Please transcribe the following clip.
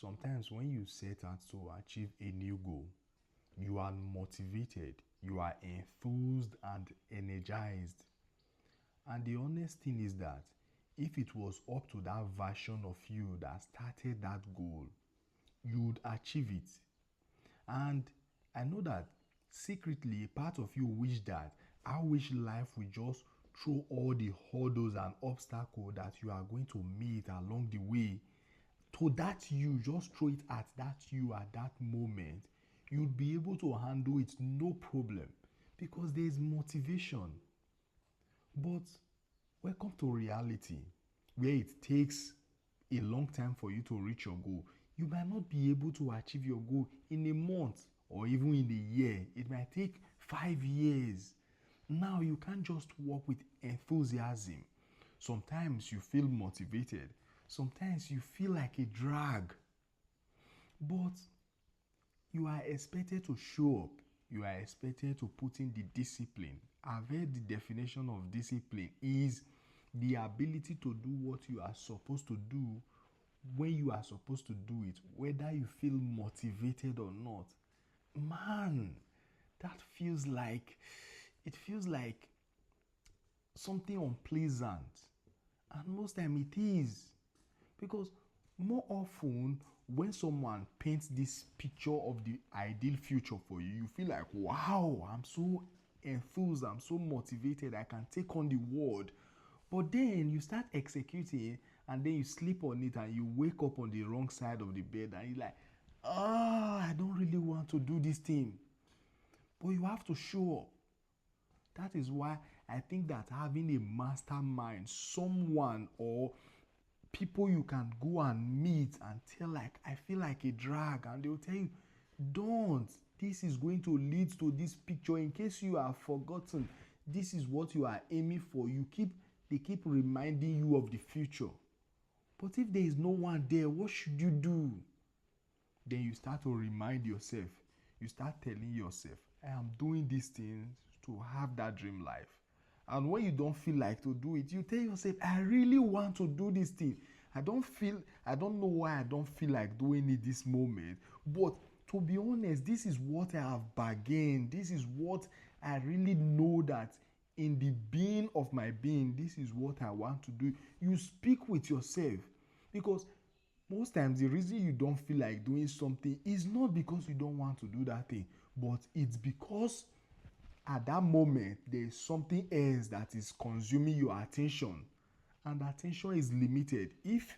Sometimes when you set out to achieve a new goal, you are motivated, you are enthused and energized. And the honest thing is that if it was up to that version of you that started that goal, you would achieve it. And I know that secretly a part of you wish that I wish life would just throw all the hurdles and obstacles that you are going to meet along the way to that you, just throw it at that you at that moment. You'd be able to handle it no problem because there is motivation. But welcome to reality where it takes a long time for you to reach your goal. You might not be able to achieve your goal in a month or even in a year. It might take 5 years. Now you can't just work with enthusiasm. Sometimes you feel motivated. Sometimes you feel like a drag. But you are expected to show up. You are expected to put in the discipline. I've heard the definition of discipline is the ability to do what you are supposed to do when you are supposed to do it, whether you feel motivated or not. Man, that feels like something unpleasant. And most time it is. Because more often, when someone paints this picture of the ideal future for you, you feel like, wow, I'm so enthused, I'm so motivated, I can take on the world. But then you start executing and then you sleep on it and you wake up on the wrong side of the bed and you're like, I don't really want to do this thing. But you have to show up. That is why I think that having a mastermind, someone or people you can go and meet and tell like I feel like a drag, and they'll tell you don't, this is going to lead to this picture. In case you have forgotten, this is what you are aiming for. They keep reminding you of the future. But if there is no one there, what should you do? Then you start to remind yourself. You start telling yourself, I am doing these things to have that dream life. And when you don't feel like to do it, you tell yourself, I really want to do this thing. I don't know why I don't feel like doing it this moment. But to be honest, this is what I have bargained. This is what I really know that in the being of my being, this is what I want to do. You speak with yourself. Because most times the reason you don't feel like doing something is not because you don't want to do that thing, but it's because at that moment there is something else that is consuming your attention, and attention is limited. If